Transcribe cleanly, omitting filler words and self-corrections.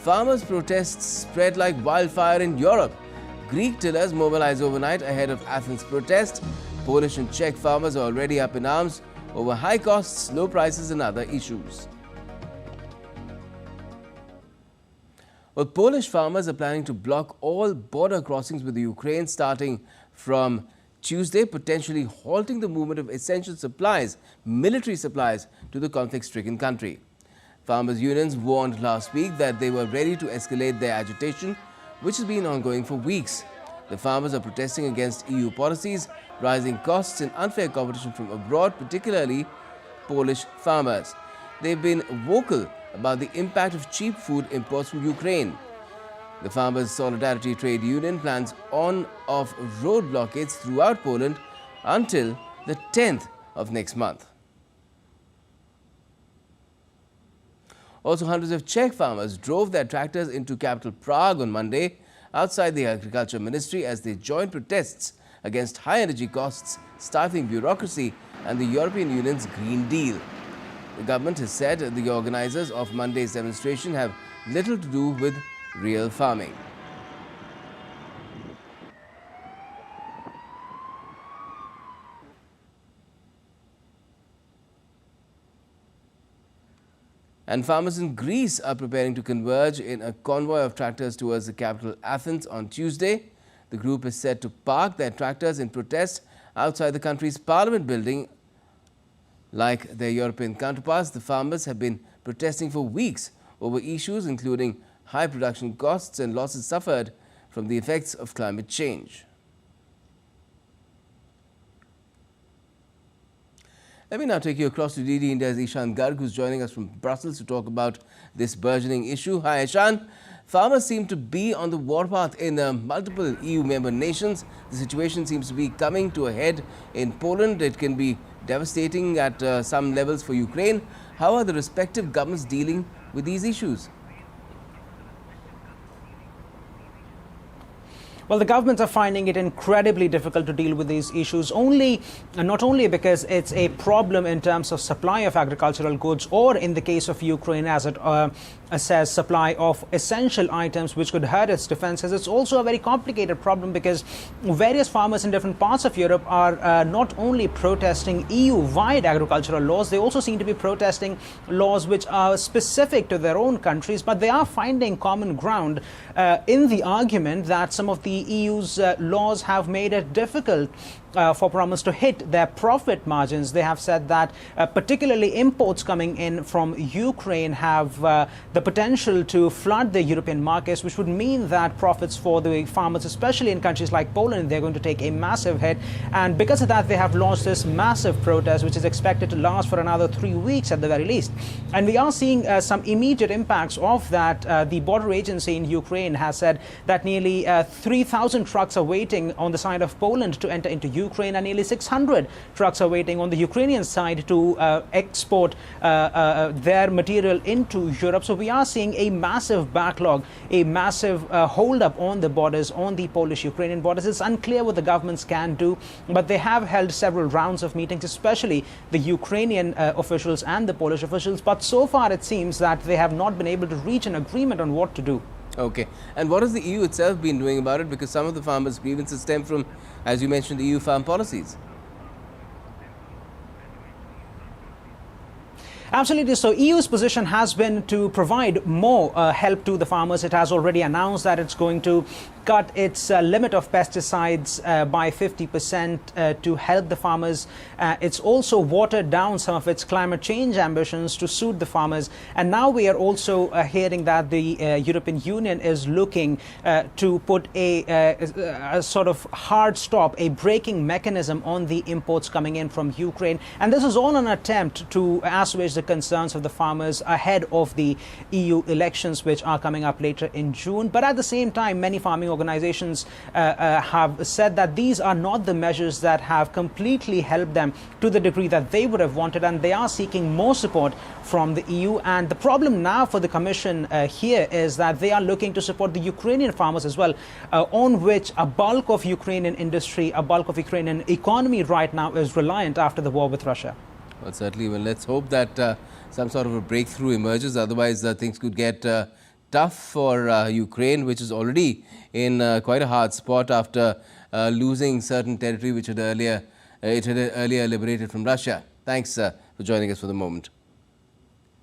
Farmers' protests spread like wildfire in Europe. Greek tillers mobilize overnight ahead of Athens' protest. Polish and Czech farmers are already up in arms over high costs, low prices and other issues. Well, Polish farmers are planning to block all border crossings with the Ukraine starting from Tuesday, potentially halting the movement of essential supplies, military supplies, to the conflict-stricken country. Farmers' unions warned last week that they were ready to escalate their agitation, which has been ongoing for weeks. The farmers are protesting against EU policies, rising costs and unfair competition from abroad, particularly Polish farmers. They've been vocal about the impact of cheap food imports from Ukraine. The Farmers' Solidarity Trade Union plans on-off road blockades throughout Poland until the 10th of next month. Also, hundreds of Czech farmers drove their tractors into capital Prague on Monday outside the Agriculture Ministry as they joined protests against high energy costs, stifling bureaucracy and the European Union's Green Deal. The government has said the organizers of Monday's demonstration have little to do with real farming. And farmers in Greece are preparing to converge in a convoy of tractors towards the capital Athens on Tuesday. The group is set to park their tractors in protest outside the country's parliament building. Like their European counterparts, the farmers have been protesting for weeks over issues including high production costs and losses suffered from the effects of climate change. Let me now take you across to DD India's Ishan Garg, who's joining us from Brussels to talk about this burgeoning issue. Hi, Ishan. Farmers seem to be on the warpath in multiple EU member nations. The situation seems to be coming to a head in Poland. It can be devastating at some levels for Ukraine. How are the respective governments dealing with these issues? Well, the governments are finding it incredibly difficult to deal with these issues, not only because it's a problem in terms of supply of agricultural goods, or in the case of Ukraine, as it says, supply of essential items which could hurt its defenses. It's also a very complicated problem because various farmers in different parts of Europe are not only protesting EU-wide agricultural laws, they also seem to be protesting laws which are specific to their own countries, but they are finding common ground in the argument that some of the EU's laws have made it difficult for farmers to hit their profit margins. They have said that particularly imports coming in from Ukraine have the potential to flood the European markets, which would mean that profits for the farmers, especially in countries like Poland, they're going to take a massive hit. And because of that, they have launched this massive protest, which is expected to last for another 3 weeks at the very least. And we are seeing some immediate impacts of that. The border agency in Ukraine has said that nearly 3,000 trucks are waiting on the side of Poland to enter into Ukraine, and nearly 600 trucks are waiting on the Ukrainian side to export their material into Europe. So we are seeing a massive backlog, a massive hold-up on the borders, on the Polish-Ukrainian borders. It's unclear what the governments can do, but they have held several rounds of meetings, especially the Ukrainian officials and the Polish officials. But so far it seems that they have not been able to reach an agreement on what to do. Okay. And what has the EU itself been doing about it? Because some of the farmers' grievances stem from, as you mentioned, the EU farm policies. Absolutely. So EU's position has been to provide more help to the farmers. It has already announced that it's going to cut its limit of pesticides by 50% to help the farmers. It's also watered down some of its climate change ambitions to suit the farmers. And now we are also hearing that the European Union is looking to put a sort of hard stop, a braking mechanism on the imports coming in from Ukraine. And this is all an attempt to assuage the concerns of the farmers ahead of the EU elections, which are coming up later in June. But at the same time, many farming organizations have said that these are not the measures that have completely helped them to the degree that they would have wanted, and they are seeking more support from the EU. And the problem now for the Commission here is that they are looking to support the Ukrainian farmers as well, on which a bulk of Ukrainian industry, a bulk of Ukrainian economy right now is reliant after the war with Russia. Well, certainly. Well, let's hope that some sort of a breakthrough emerges. Otherwise, things could get tough for Ukraine, which is already in quite a hard spot after losing certain territory which it had earlier liberated from Russia. Thanks for joining us for the moment.